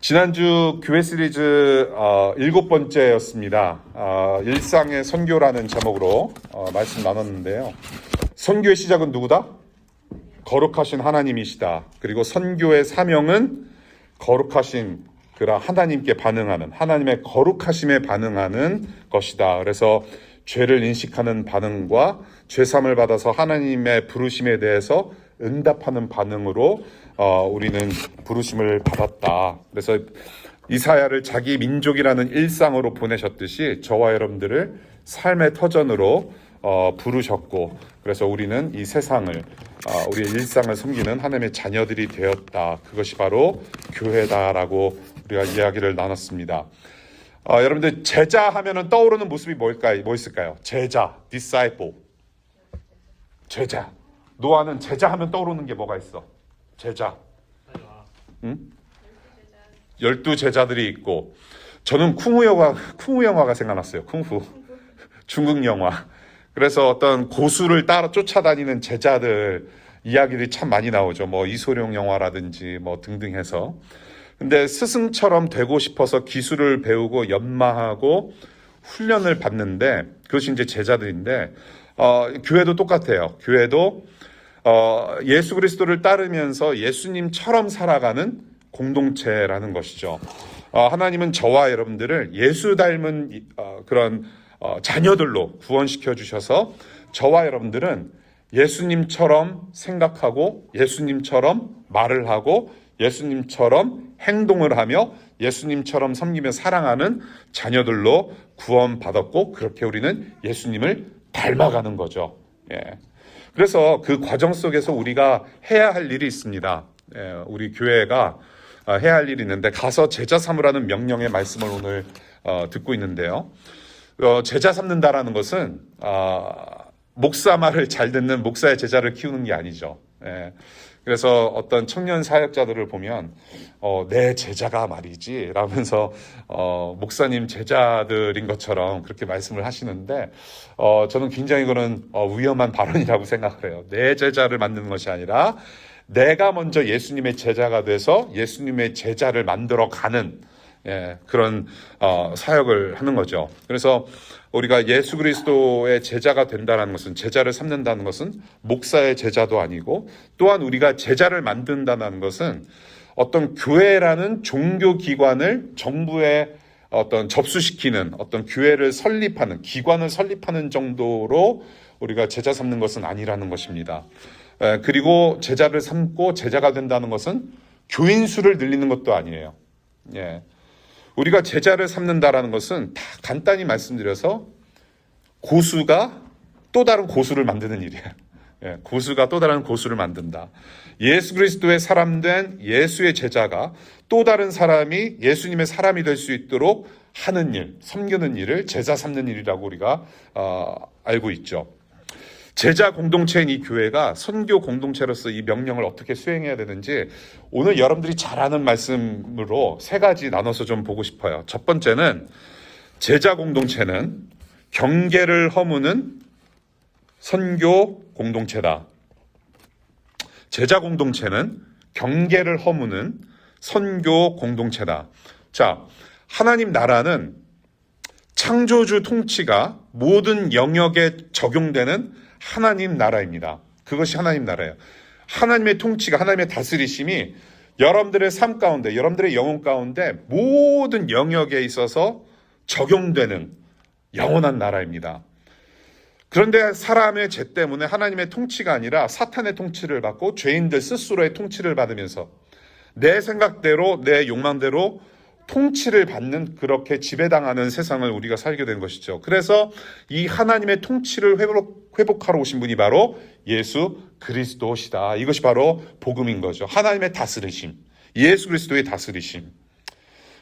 지난주 교회 시리즈 7번째였습니다. 일상의 선교라는 제목으로 말씀 나눴는데요. 선교의 시작은 누구다? 거룩하신 하나님이시다. 그리고 선교의 사명은 거룩하신 그라 하나님께 반응하는, 하나님의 거룩하심에 반응하는 것이다. 그래서 죄를 인식하는 반응과 죄사함을 받아서 하나님의 부르심에 대해서 응답하는 반응으로 우리는 부르심을 받았다. 그래서 이사야를 자기 민족이라는 일상으로 보내셨듯이 저와 여러분들을 삶의 터전으로 부르셨고, 그래서 우리는 이 세상을 우리의 일상을 섬기는 하나님의 자녀들이 되었다. 그것이 바로 교회다라고 우리가 이야기를 나눴습니다. 여러분들 제자 하면은 떠오르는 모습이 뭐 있을까요? 제자, disciple. 제자. 노아는 제자 하면 떠오르는 게 뭐가 있어? 제자. 응? 12 제자들이 있고, 저는 쿵후 영화가 생각났어요. 쿵후. 중국 영화. 그래서 어떤 고수를 따라 쫓아다니는 제자들 이야기들이 참 많이 나오죠. 뭐 이소룡 영화라든지 뭐 등등 해서. 근데 스승처럼 되고 싶어서 기술을 배우고 연마하고 훈련을 받는데, 그것이 이제 제자들인데, 교회도 똑같아요. 교회도 예수 그리스도를 따르면서 예수님처럼 살아가는 공동체라는 것이죠. 하나님은 저와 여러분들을 예수 닮은 그런 자녀들로 구원시켜 주셔서 저와 여러분들은 예수님처럼 생각하고 예수님처럼 말을 하고 예수님처럼 행동을 하며 예수님처럼 섬기며 사랑하는 자녀들로 구원받았고, 그렇게 우리는 예수님을 닮아가는 거죠. 예. 그래서 그 과정 속에서 우리가 해야 할 일이 있습니다. 예, 우리 교회가 해야 할 일이 있는데, 가서 제자 삼으라는 명령의 말씀을 오늘 듣고 있는데요. 제자 삼는다라는 것은 목사 말을 잘 듣는 목사의 제자를 키우는 게 아니죠. 예. 그래서 어떤 청년 사역자들을 보면 내 제자가 말이지 라면서 목사님 제자들인 것처럼 그렇게 말씀을 하시는데, 저는 굉장히 그런 위험한 발언이라고 생각을 해요. 내 제자를 만드는 것이 아니라 내가 먼저 예수님의 제자가 돼서 예수님의 제자를 만들어가는 그런 사역을 하는 거죠. 그래서 우리가 예수 그리스도의 제자가 된다는 것은, 제자를 삼는다는 것은 목사의 제자도 아니고, 또한 우리가 제자를 만든다는 것은 어떤 교회라는 종교기관을 정부에 어떤 접수시키는 어떤 교회를 설립하는, 기관을 설립하는 정도로 우리가 제자 삼는 것은 아니라는 것입니다. 그리고 제자를 삼고 제자가 된다는 것은 교인 수를 늘리는 것도 아니에요. 예. 우리가 제자를 삼는다라는 것은 다 간단히 말씀드려서 고수가 또 다른 고수를 만드는 일이에요. 예, 고수가 또 다른 고수를 만든다. 예수 그리스도의 사람 된 예수의 제자가 또 다른 사람이 예수님의 사람이 될 수 있도록 하는 일, 섬기는 일을 제자 삼는 일이라고 우리가 알고 있죠. 제자 공동체인 이 교회가 선교 공동체로서 이 명령을 어떻게 수행해야 되는지 오늘 여러분들이 잘 아는 말씀으로 세 가지 나눠서 좀 보고 싶어요. 첫 번째는, 제자 공동체는 경계를 허무는 선교 공동체다. 제자 공동체는 경계를 허무는 선교 공동체다. 자, 하나님 나라는 창조주 통치가 모든 영역에 적용되는 하나님 나라입니다. 그것이 하나님 나라예요. 하나님의 통치가, 하나님의 다스리심이 여러분들의 삶 가운데, 여러분들의 영혼 가운데 모든 영역에 있어서 적용되는 영원한 나라입니다. 그런데 사람의 죄 때문에 하나님의 통치가 아니라 사탄의 통치를 받고 죄인들 스스로의 통치를 받으면서 내 생각대로, 내 욕망대로 통치를 받는, 그렇게 지배당하는 세상을 우리가 살게 된 것이죠. 그래서 이 하나님의 통치를 회복하러 오신 분이 바로 예수 그리스도시다. 이것이 바로 복음인 거죠. 하나님의 다스리심, 예수 그리스도의 다스리심.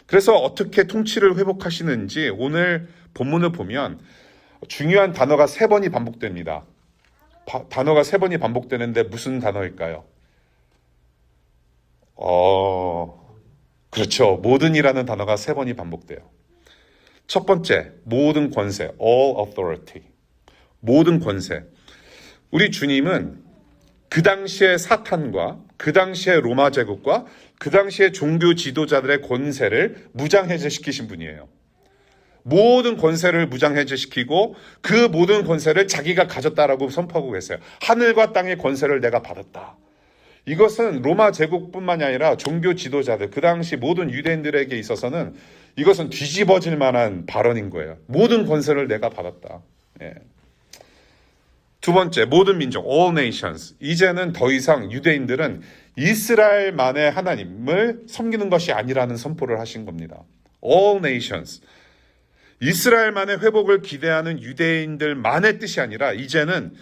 그래서 어떻게 통치를 회복하시는지 오늘 본문을 보면 중요한 단어가 3번이 반복됩니다. 단어가 3번이 반복되는데 무슨 단어일까요? 그렇죠. 모든이라는 단어가 3번이 반복돼요. 첫 번째, 모든 권세, all authority. 모든 권세. 우리 주님은 그 당시에 사탄과 그 당시의 로마 제국과 그 당시의 종교 지도자들의 권세를 무장해제시키신 분이에요. 모든 권세를 무장해제시키고 그 모든 권세를 자기가 가졌다라고 선포하고 계세요. 하늘과 땅의 권세를 내가 받았다. 이것은 로마 제국뿐만이 아니라 종교 지도자들, 그 당시 모든 유대인들에게 있어서는 이것은 뒤집어질 만한 발언인 거예요. 모든 권세를 내가 받았다. 예. 두 번째, 모든 민족, all nations. 이제는 더 이상 유대인들은 이스라엘만의 하나님을 섬기는 것이 아니라는 선포를 하신 겁니다. all nations. 이스라엘만의 회복을 기대하는 유대인들만의 뜻이 아니라 이제는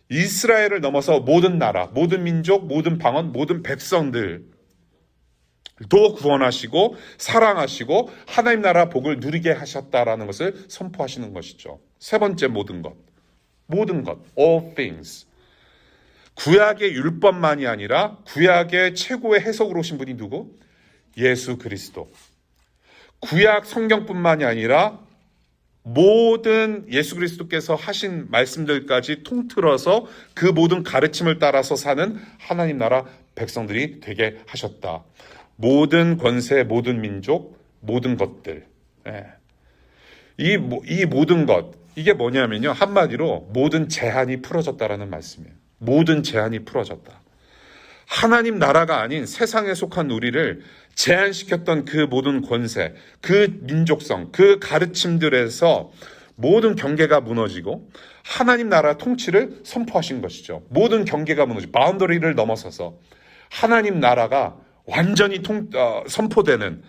이스라엘을 넘어서 모든 나라, 모든 민족, 모든 방언, 모든 백성들도 구원하시고 사랑하시고 하나님 나라 복을 누리게 하셨다라는 것을 선포하시는 것이죠. 세 번째, 모든 것. 모든 것, all things. 구약의 율법만이 아니라 구약의 최고의 해석으로 오신 분이 누구? 예수 그리스도. 구약 성경뿐만이 아니라 모든 예수 그리스도께서 하신 말씀들까지 통틀어서 그 모든 가르침을 따라서 사는 하나님 나라 백성들이 되게 하셨다. 모든 권세, 모든 민족, 모든 것들. 예. 이 모든 것, 이게 뭐냐면요. 한마디로 모든 제한이 풀어졌다라는 말씀이에요. 모든 제한이 풀어졌다. 하나님 나라가 아닌 세상에 속한 우리를 제한시켰던 그 모든 권세, 그 민족성, 그 가르침들에서 모든 경계가 무너지고 하나님 나라 통치를 선포하신 것이죠. 모든 경계가 무너지고 바운더리를 넘어서서 하나님 나라가 완전히 선포되는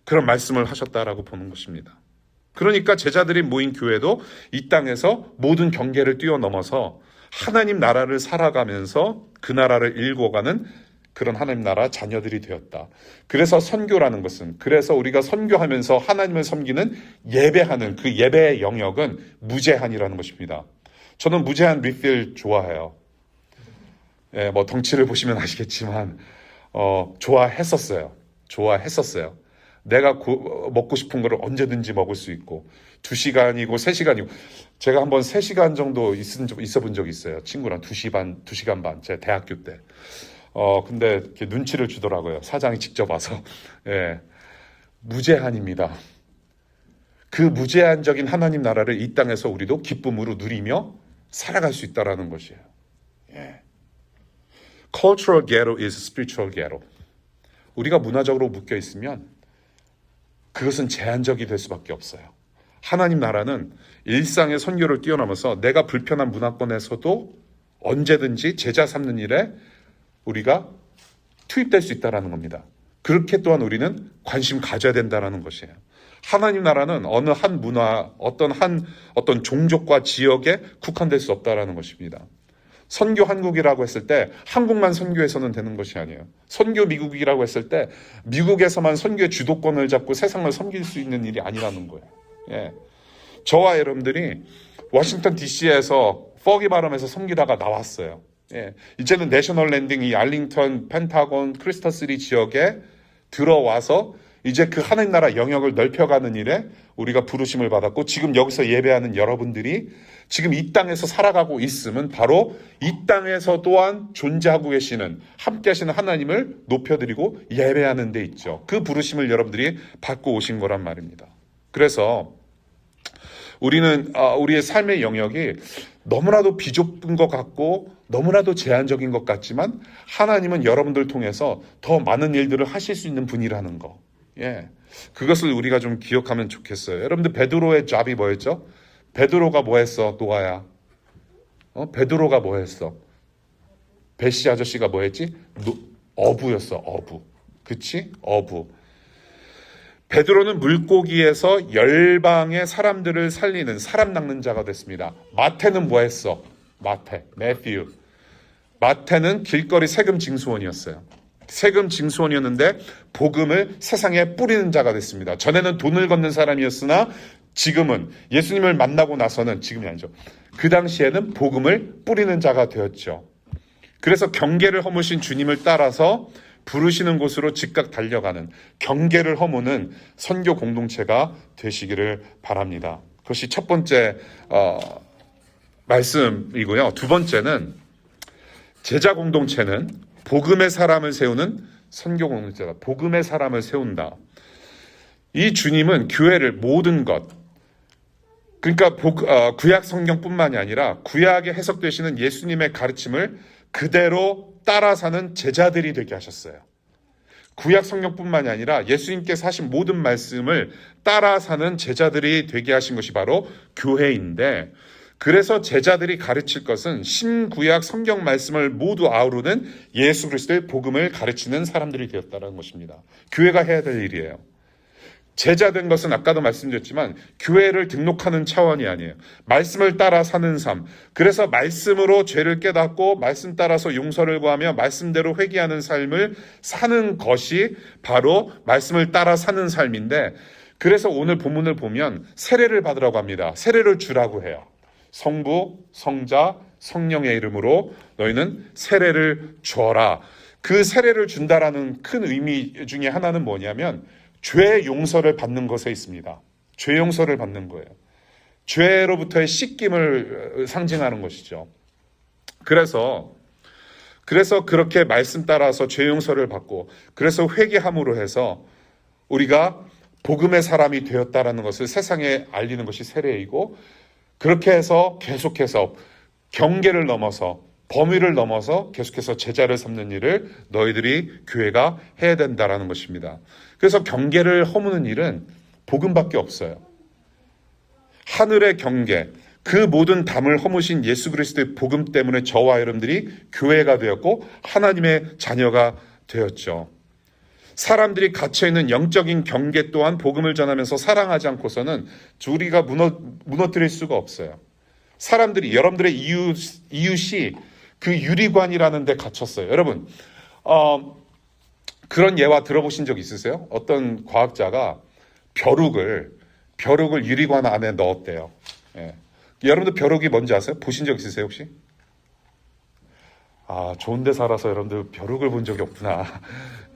그런 말씀을 하셨다라고 보는 것입니다. 그러니까 제자들이 모인 교회도 이 땅에서 모든 경계를 뛰어넘어서 하나님 나라를 살아가면서 그 나라를 일궈가는 그런 하나님 나라 자녀들이 되었다. 그래서 선교라는 것은, 그래서 우리가 선교하면서 하나님을 섬기는 예배하는 그 예배의 영역은 무제한이라는 것입니다. 저는 무제한 리필 좋아해요. 예, 뭐 덩치를 보시면 아시겠지만 좋아했었어요. 내가 먹고 싶은 거를 언제든지 먹을 수 있고 2시간이고 3시간이고 제가 한번 3시간 정도 있어 본 적이 있어요. 친구랑 2시간 반 제 대학교 때. 근데 이렇게 눈치를 주더라고요. 사장이 직접 와서. 예. 무제한입니다. 그 무제한적인 하나님 나라를 이 땅에서 우리도 기쁨으로 누리며 살아갈 수 있다라는 것이에요. 예. Cultural ghetto is spiritual ghetto. 우리가 문화적으로 묶여 있으면 그것은 제한적이 될 수밖에 없어요. 하나님 나라는 일상의 선교를 뛰어넘어서 내가 불편한 문화권에서도 언제든지 제자 삼는 일에 우리가 투입될 수 있다는 겁니다. 그렇게 또한 우리는 관심 가져야 된다는 것이에요. 하나님 나라는 어느 한 문화, 어떤 종족과 지역에 국한될 수 없다는 것입니다. 선교 한국이라고 했을 때 한국만 선교해서는 되는 것이 아니에요. 선교 미국이라고 했을 때 미국에서만 선교의 주도권을 잡고 세상을 섬길 수 있는 일이 아니라는 거예요. 예. 저와 여러분들이 워싱턴 DC에서 포기 바람에서 섬기다가 나왔어요. 예. 이제는 내셔널 랜딩, 이 알링턴, 펜타곤, 크리스터시티 지역에 들어와서 이제 그 하나님 나라 영역을 넓혀가는 일에 우리가 부르심을 받았고 지금 여기서 예배하는 여러분들이 지금 이 땅에서 살아가고 있음은 바로 이 땅에서 또한 존재하고 계시는 함께 하시는 하나님을 높여드리고 예배하는 데 있죠. 그 부르심을 여러분들이 받고 오신 거란 말입니다. 그래서 우리는 우리의 삶의 영역이 너무나도 비좁은 것 같고 너무나도 제한적인 것 같지만 하나님은 여러분들 통해서 더 많은 일들을 하실 수 있는 분이라는 거. 예, 그것을 우리가 좀 기억하면 좋겠어요. 여러분들 베드로의 잡이 뭐였죠? 베드로가 뭐 했어? 노아야. 베드로가 뭐 했어? 베시 아저씨가 뭐 했지? 어부였어. 어부. 그치? 어부. 베드로는 물고기에서 열방의 사람들을 살리는 사람 낚는 자가 됐습니다. 마태는 뭐 했어? 매튜. 마태는 길거리 세금 징수원이었어요. 세금 징수원이었는데 복음을 세상에 뿌리는 자가 됐습니다. 전에는 돈을 걷는 사람이었으나 지금은 예수님을 만나고 나서는, 지금이 아니죠. 그 당시에는 복음을 뿌리는 자가 되었죠. 그래서 경계를 허무신 주님을 따라서 부르시는 곳으로 즉각 달려가는, 경계를 허무는 선교 공동체가 되시기를 바랍니다. 그것이 첫 번째 말씀이고요. 두 번째는 제자 공동체는 복음의 사람을 세우는 선교 공동체다. 복음의 사람을 세운다. 이 주님은 교회를 모든 것, 그러니까 구약 성경뿐만이 아니라 구약에 해석되시는 예수님의 가르침을 그대로 따라 사는 제자들이 되게 하셨어요. 구약 성경뿐만이 아니라 예수님께서 하신 모든 말씀을 따라 사는 제자들이 되게 하신 것이 바로 교회인데, 그래서 제자들이 가르칠 것은 신구약 성경 말씀을 모두 아우르는 예수 그리스도의 복음을 가르치는 사람들이 되었다는 것입니다. 교회가 해야 될 일이에요. 제자된 것은 아까도 말씀드렸지만 교회를 등록하는 차원이 아니에요. 말씀을 따라 사는 삶. 그래서 말씀으로 죄를 깨닫고 말씀 따라서 용서를 구하며 말씀대로 회개하는 삶을 사는 것이 바로 말씀을 따라 사는 삶인데, 그래서 오늘 본문을 보면 세례를 받으라고 합니다. 세례를 주라고 해요. 성부, 성자, 성령의 이름으로 너희는 세례를 주어라. 그 세례를 준다라는 큰 의미 중에 하나는 뭐냐면 죄 용서를 받는 것에 있습니다. 죄 용서를 받는 거예요. 죄로부터의 씻김을 상징하는 것이죠. 그래서 그렇게 말씀 따라서 죄 용서를 받고, 그래서 회개함으로 해서 우리가 복음의 사람이 되었다라는 것을 세상에 알리는 것이 세례이고, 그렇게 해서 계속해서 경계를 넘어서 범위를 넘어서 계속해서 제자를 삼는 일을 너희들이 교회가 해야 된다라는 것입니다. 그래서 경계를 허무는 일은 복음밖에 없어요. 하늘의 경계, 그 모든 담을 허무신 예수 그리스도의 복음 때문에 저와 여러분들이 교회가 되었고 하나님의 자녀가 되었죠. 사람들이 갇혀있는 영적인 경계 또한 복음을 전하면서 사랑하지 않고서는 우리가 무너뜨릴 수가 없어요. 사람들이, 여러분들의 이웃이 그 유리관이라는 데 갇혔어요. 여러분, 그런 예화 들어보신 적 있으세요? 어떤 과학자가 벼룩을 유리관 안에 넣었대요. 예. 여러분들 벼룩이 뭔지 아세요? 보신 적 있으세요, 혹시? 좋은 데 살아서 여러분들 벼룩을 본 적이 없구나.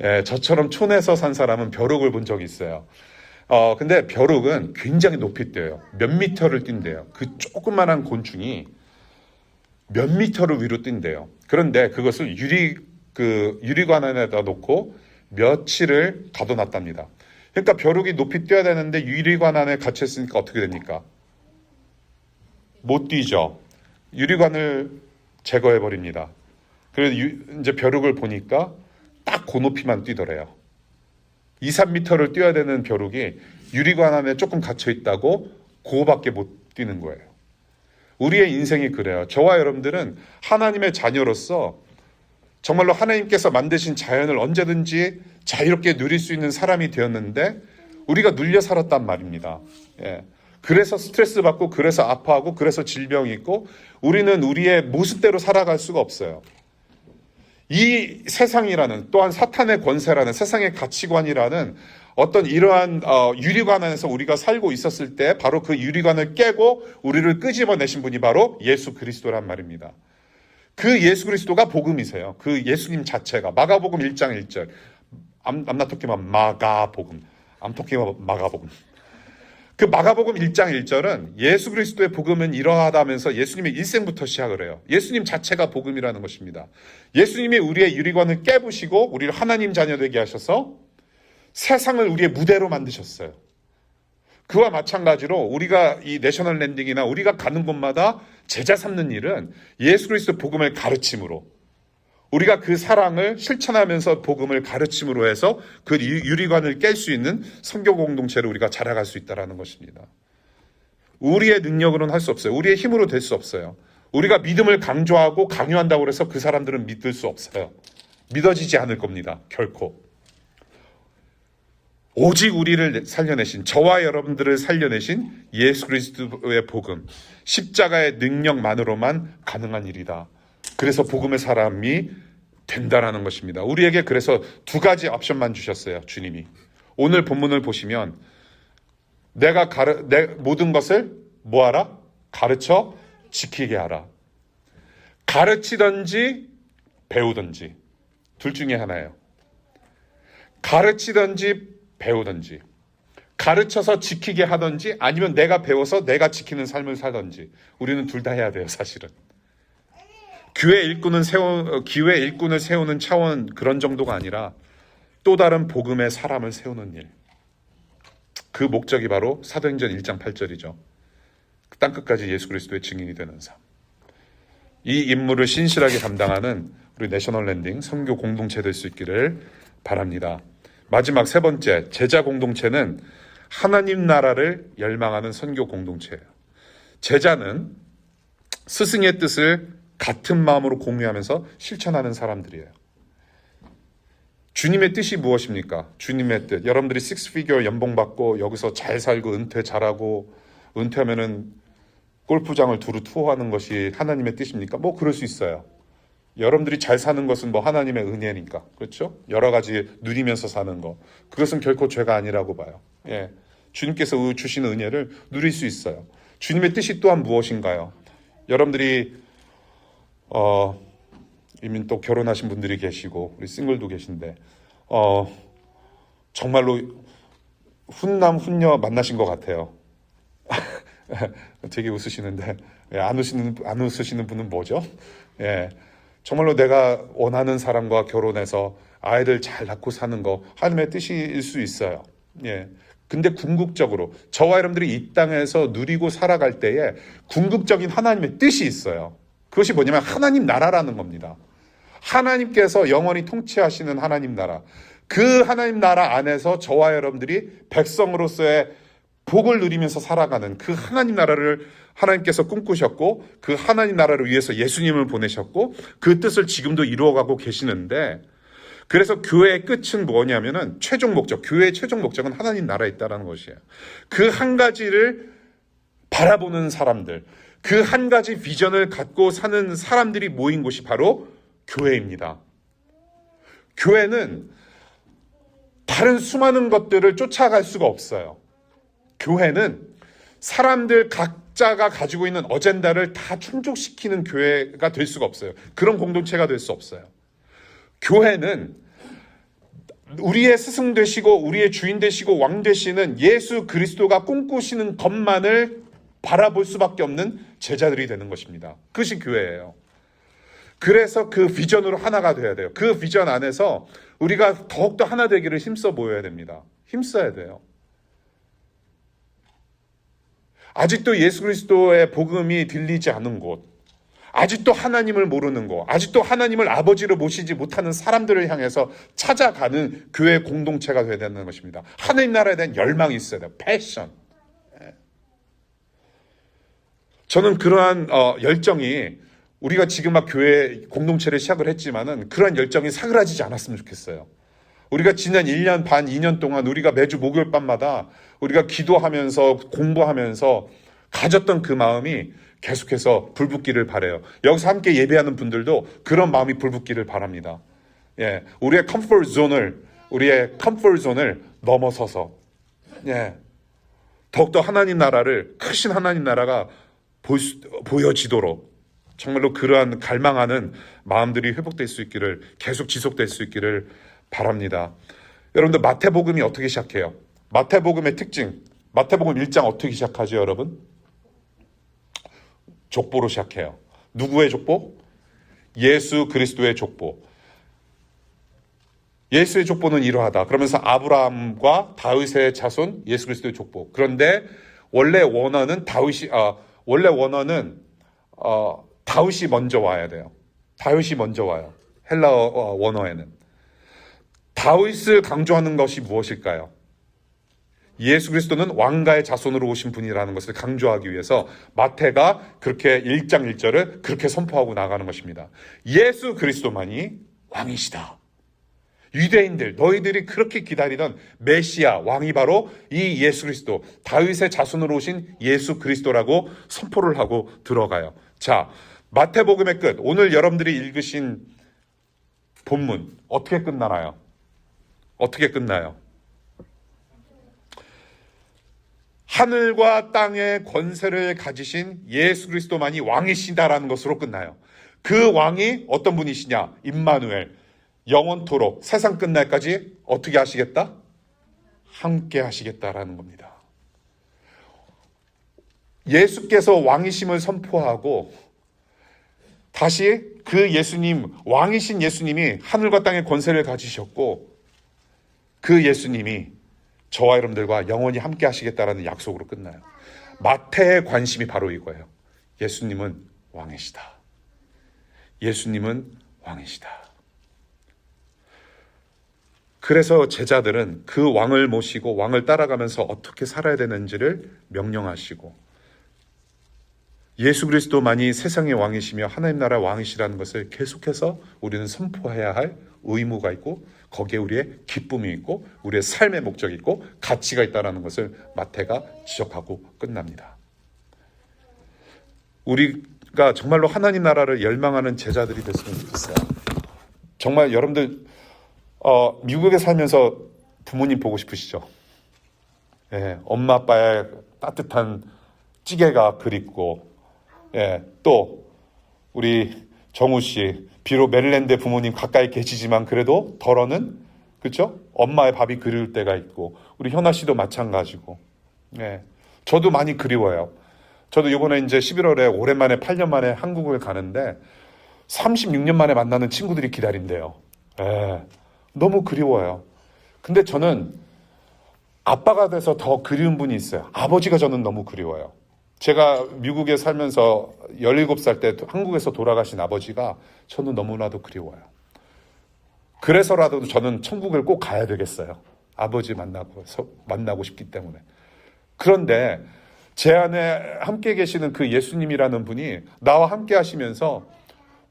예, 저처럼 촌에서 산 사람은 벼룩을 본 적이 있어요. 근데 벼룩은 굉장히 높이 뛰어요. 몇 미터를 뛴대요. 그 조그만한 곤충이 몇 미터를 위로 뛴대요. 그런데 그것을 유리관 안에다 놓고 며칠을 가둬놨답니다. 그러니까 벼룩이 높이 뛰어야 되는데 유리관 안에 갇혔으니까 어떻게 됩니까? 못 뛰죠. 유리관을 제거해 버립니다. 그래서 이제 벼룩을 보니까 딱 그 높이만 뛰더래요. 2, 3미터를 뛰어야 되는 벼룩이 유리관 안에 조금 갇혀 있다고 그거밖에 못 뛰는 거예요. 우리의 인생이 그래요. 저와 여러분들은 하나님의 자녀로서 정말로 하나님께서 만드신 자연을 언제든지 자유롭게 누릴 수 있는 사람이 되었는데 우리가 눌려 살았단 말입니다. 예. 그래서 스트레스 받고, 그래서 아파하고, 그래서 질병이 있고, 우리는 우리의 모습대로 살아갈 수가 없어요. 이 세상이라는, 또한 사탄의 권세라는, 세상의 가치관이라는 어떤 이러한 유리관 안에서 우리가 살고 있었을 때 바로 그 유리관을 깨고 우리를 끄집어내신 분이 바로 예수 그리스도란 말입니다. 그 예수 그리스도가 복음이세요. 그 예수님 자체가. 마가복음 1장 1절. I'm not talking about 마가복음. I'm talking about 마가복음. 그 마가복음 1장 1절은 예수 그리스도의 복음은 이러하다면서 예수님의 일생부터 시작을 해요. 예수님 자체가 복음이라는 것입니다. 예수님이 우리의 유리관을 깨부시고 우리를 하나님 자녀 되게 하셔서 세상을 우리의 무대로 만드셨어요. 그와 마찬가지로 우리가 이 내셔널 랜딩이나 우리가 가는 곳마다 제자 삼는 일은 예수 그리스도 복음을 가르침으로, 우리가 그 사랑을 실천하면서 복음을 가르침으로 해서 그 유리관을 깰 수 있는 선교 공동체를 우리가 자라갈 수 있다는 것입니다. 우리의 능력으로는 할 수 없어요. 우리의 힘으로 될 수 없어요. 우리가 믿음을 강조하고 강요한다고 해서 그 사람들은 믿을 수 없어요. 믿어지지 않을 겁니다. 결코. 오직 우리를 살려내신, 저와 여러분들을 살려내신 예수 그리스도의 복음, 십자가의 능력만으로만 가능한 일이다. 그래서 복음의 사람이 된다라는 것입니다. 우리에게 그래서 두 가지 옵션만 주셨어요, 주님이. 오늘 본문을 보시면 내가 내 모든 것을 뭐하라? 가르쳐 지키게 하라. 가르치든지 배우든지 둘 중에 하나예요. 가르치든지 배우든지, 가르쳐서 지키게 하든지, 아니면 내가 배워서 내가 지키는 삶을 살든지, 우리는 둘 다 해야 돼요, 사실은. 기회 일꾼을 세우는 차원 그런 정도가 아니라 또 다른 복음의 사람을 세우는 일. 그 목적이 바로 사도행전 1장 8절이죠. 땅끝까지 예수 그리스도의 증인이 되는 삶. 이 임무를 신실하게 감당하는 우리 내셔널 랜딩 선교 공동체 될 수 있기를 바랍니다. 마지막 세 번째, 제자 공동체는 하나님 나라를 열망하는 선교 공동체예요. 제자는 스승의 뜻을 같은 마음으로 공유하면서 실천하는 사람들이에요. 주님의 뜻이 무엇입니까? 주님의 뜻. 여러분들이 6피겨 연봉 받고 여기서 잘 살고 은퇴 잘하고 은퇴하면은 골프장을 두루 투어하는 것이 하나님의 뜻입니까? 뭐 그럴 수 있어요. 여러분들이 잘 사는 것은 뭐 하나님의 은혜니까. 그렇죠? 여러 가지 누리면서 사는 거. 그것은 결코 죄가 아니라고 봐요. 예. 주님께서 주시는 은혜를 누릴 수 있어요. 주님의 뜻이 또한 무엇인가요? 여러분들이 이미 또 결혼하신 분들이 계시고 우리 싱글도 계신데 정말로 훈남 훈녀 만나신 것 같아요. 되게 웃으시는데 안 웃으시는 분은 뭐죠? 예, 정말로 내가 원하는 사람과 결혼해서 아이들 잘 낳고 사는 거 하나님의 뜻일 수 있어요. 예. 근데 궁극적으로 저와 여러분들이 이 땅에서 누리고 살아갈 때에 궁극적인 하나님의 뜻이 있어요. 그것이 뭐냐면 하나님 나라라는 겁니다. 하나님께서 영원히 통치하시는 하나님 나라. 그 하나님 나라 안에서 저와 여러분들이 백성으로서의 복을 누리면서 살아가는 그 하나님 나라를 하나님께서 꿈꾸셨고 그 하나님 나라를 위해서 예수님을 보내셨고 그 뜻을 지금도 이루어가고 계시는데 그래서 교회의 끝은 뭐냐면은 최종 목적, 교회의 최종 목적은 하나님 나라에 있다는 것이에요. 그 한 가지를 바라보는 사람들, 그 한 가지 비전을 갖고 사는 사람들이 모인 곳이 바로 교회입니다. 교회는 다른 수많은 것들을 쫓아갈 수가 없어요. 교회는 사람들 각자가 가지고 있는 어젠다를 다 충족시키는 교회가 될 수가 없어요. 그런 공동체가 될 수 없어요. 교회는 우리의 스승 되시고 우리의 주인 되시고 왕 되시는 예수 그리스도가 꿈꾸시는 것만을 바라볼 수밖에 없는 제자들이 되는 것입니다. 그것이 교회예요. 그래서 그 비전으로 하나가 돼야 돼요. 그 비전 안에서 우리가 더욱더 하나 되기를 힘써 보여야 됩니다. 힘써야 돼요. 아직도 예수 그리스도의 복음이 들리지 않은 곳, 아직도 하나님을 모르는 곳, 아직도 하나님을 아버지로 모시지 못하는 사람들을 향해서 찾아가는 교회 공동체가 되어야 되는 것입니다. 하나님 나라에 대한 열망이 있어야 돼요. 패션. 저는 그러한 열정이 우리가 지금 막 교회 공동체를 시작을 했지만은 그러한 열정이 사그라지지 않았으면 좋겠어요. 우리가 지난 1년 반, 2년 동안 우리가 매주 목요일 밤마다 우리가 기도하면서 공부하면서 가졌던 그 마음이 계속해서 불붙기를 바라요. 여기서 함께 예배하는 분들도 그런 마음이 불붙기를 바랍니다. 예, 우리의 컴포트 존을 넘어서서 더욱더 하나님 나라를 크신 하나님 나라가 보여지도록 정말로 그러한 갈망하는 마음들이 회복될 수 있기를 계속 지속될 수 있기를 바랍니다. 여러분들 마태복음이 어떻게 시작해요? 마태복음의 특징, 마태복음 1장 어떻게 시작하죠, 여러분? 족보로 시작해요. 누구의 족보? 예수 그리스도의 족보. 예수의 족보는 이러하다. 그러면서 아브라함과 다윗의 자손, 예수 그리스도의 족보. 그런데 원래 원어는 다윗이 먼저 와야 돼요. 다윗이 먼저 와요. 헬라어 원어에는. 다윗을 강조하는 것이 무엇일까요? 예수 그리스도는 왕가의 자손으로 오신 분이라는 것을 강조하기 위해서 마태가 그렇게 1장 1절을 그렇게 선포하고 나가는 것입니다. 예수 그리스도만이 왕이시다. 유대인들, 너희들이 그렇게 기다리던 메시아, 왕이 바로 이 예수 그리스도, 다윗의 자손으로 오신 예수 그리스도라고 선포를 하고 들어가요. 자, 마태복음의 끝, 오늘 여러분들이 읽으신 본문 어떻게 끝나나요? 어떻게 끝나요? 하늘과 땅의 권세를 가지신 예수 그리스도만이 왕이시다라는 것으로 끝나요. 그 왕이 어떤 분이시냐? 임마누엘, 영원토록 세상 끝날까지 어떻게 하시겠다? 함께 하시겠다라는 겁니다. 예수께서 왕이심을 선포하고 다시 그 예수님, 왕이신 예수님이 하늘과 땅의 권세를 가지셨고 그 예수님이 저와 여러분들과 영원히 함께 하시겠다라는 약속으로 끝나요. 마태의 관심이 바로 이거예요. 예수님은 왕이시다. 예수님은 왕이시다. 그래서 제자들은 그 왕을 모시고 왕을 따라가면서 어떻게 살아야 되는지를 명령하시고 예수 그리스도만이 세상의 왕이시며 하나님 나라 왕이시라는 것을 계속해서 우리는 선포해야 할 의무가 있고 거기에 우리의 기쁨이 있고 우리의 삶의 목적이 있고 가치가 있다는 것을 마태가 지적하고 끝납니다. 우리가 정말로 하나님 나라를 열망하는 제자들이 됐으면 좋겠어요. 정말 여러분들 미국에 살면서 부모님 보고 싶으시죠? 예, 엄마 아빠의 따뜻한 찌개가 그립고 또 우리 정우 씨 비록 메릴랜드 부모님 가까이 계시지만 그래도 덜어는 그렇죠? 엄마의 밥이 그리울 때가 있고 우리 현아 씨도 마찬가지고 저도 많이 그리워요. 저도 이번에 이제 11월에 오랜만에 8년 만에 한국을 가는데 36년 만에 만나는 친구들이 기다린대요. 너무 그리워요. 근데 저는 아빠가 돼서 더 그리운 분이 있어요. 아버지가 저는 너무 그리워요. 제가 미국에 살면서 17살 때 한국에서 돌아가신 아버지가 저는 너무나도 그리워요. 그래서라도 저는 천국을 꼭 가야 되겠어요. 아버지 만나고 싶기 때문에. 그런데 제 안에 함께 계시는 그 예수님이라는 분이 나와 함께 하시면서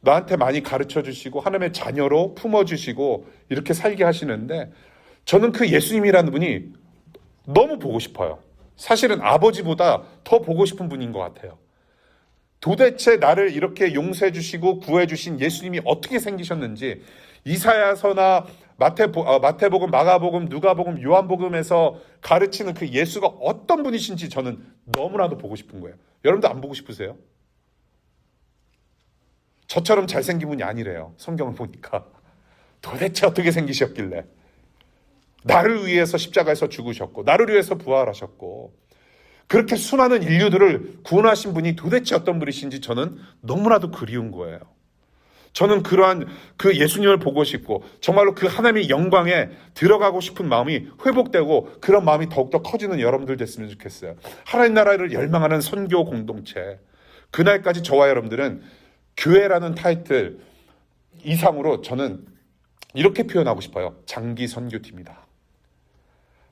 나한테 많이 가르쳐 주시고 하나님의 자녀로 품어주시고 이렇게 살게 하시는데 저는 그 예수님이라는 분이 너무 보고 싶어요. 사실은 아버지보다 더 보고 싶은 분인 것 같아요. 도대체 나를 이렇게 용서해 주시고 구해 주신 예수님이 어떻게 생기셨는지 이사야서나 마태복음, 마가복음, 누가복음, 요한복음에서 가르치는 그 예수가 어떤 분이신지 저는 너무나도 보고 싶은 거예요. 여러분도 안 보고 싶으세요? 저처럼 잘생긴 분이 아니래요. 성경을 보니까. 도대체 어떻게 생기셨길래. 나를 위해서 십자가에서 죽으셨고 나를 위해서 부활하셨고 그렇게 수많은 인류들을 구원하신 분이 도대체 어떤 분이신지 저는 너무나도 그리운 거예요. 저는 그러한 그 예수님을 보고 싶고 정말로 그 하나님의 영광에 들어가고 싶은 마음이 회복되고 그런 마음이 더욱더 커지는 여러분들 됐으면 좋겠어요. 하나님 나라를 열망하는 선교 공동체. 그날까지 저와 여러분들은 교회라는 타이틀 이상으로 저는 이렇게 표현하고 싶어요. 장기 선교팀이다.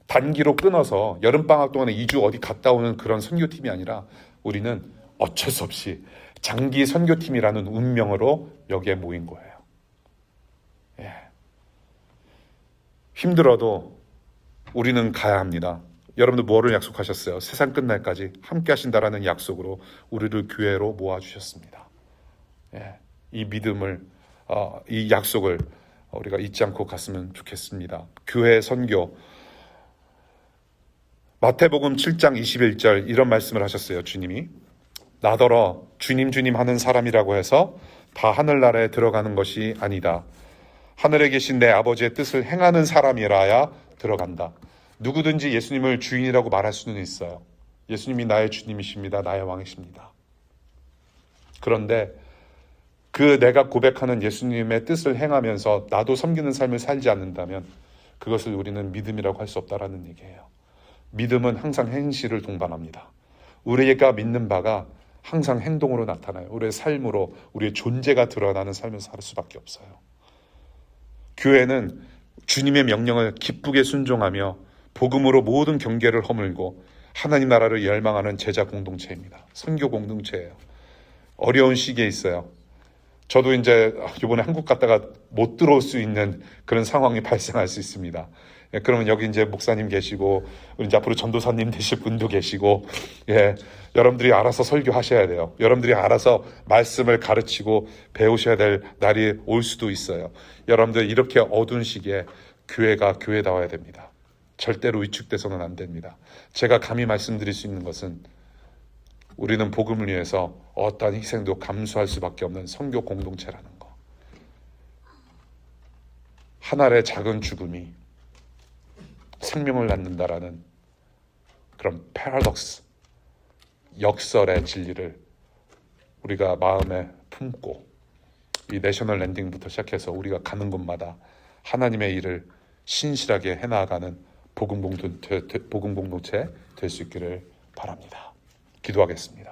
단기로 끊어서 여름방학 동안에 2주 어디 갔다 오는 그런 선교팀이 아니라 우리는 어쩔 수 없이 장기 선교팀이라는 운명으로 여기에 모인 거예요. 힘들어도 우리는 가야 합니다. 여러분들 뭐를 약속하셨어요? 세상 끝날까지 함께 하신다라는 약속으로 우리를 교회로 모아주셨습니다. 이 믿음을, 이 약속을 우리가 잊지 않고 갔으면 좋겠습니다. 교회 선교. 마태복음 7장 21절 이런 말씀을 하셨어요. 주님이 나더러 주님 주님 하는 사람이라고 해서 다 하늘나라에 들어가는 것이 아니다. 하늘에 계신 내 아버지의 뜻을 행하는 사람이라야 들어간다. 누구든지 예수님을 주인이라고 말할 수는 있어요. 예수님이 나의 주님이십니다. 나의 왕이십니다. 그런데 그 내가 고백하는 예수님의 뜻을 행하면서 나도 섬기는 삶을 살지 않는다면 그것을 우리는 믿음이라고 할 수 없다라는 얘기예요. 믿음은 항상 행실을 동반합니다. 우리가 믿는 바가 항상 행동으로 나타나요. 우리의 삶으로 우리의 존재가 드러나는 삶을 살 수밖에 없어요. 교회는 주님의 명령을 기쁘게 순종하며 복음으로 모든 경계를 허물고 하나님 나라를 열망하는 제자 공동체입니다. 선교 공동체예요. 어려운 시기에 있어요. 저도 이제 이번에 한국 갔다가 못 들어올 수 있는 그런 상황이 발생할 수 있습니다. 그러면 여기 이제 목사님 계시고 이제 앞으로 전도사님 되실 분도 계시고 여러분들이 알아서 설교하셔야 돼요. 여러분들이 알아서 말씀을 가르치고 배우셔야 될 날이 올 수도 있어요. 여러분들 이렇게 어두운 시기에 교회가 교회다워야 됩니다. 절대로 위축돼서는 안 됩니다. 제가 감히 말씀드릴 수 있는 것은 우리는 복음을 위해서 어떠한 희생도 감수할 수밖에 없는 선교 공동체라는 거. 한 알의 작은 죽음이 생명을 낳는다라는 그런 패러독스, 역설의 진리를 우리가 마음에 품고 이 내셔널 랜딩부터 시작해서 우리가 가는 곳마다 하나님의 일을 신실하게 해나가는 복음 공동체 될 수 있기를 바랍니다. 기도하겠습니다.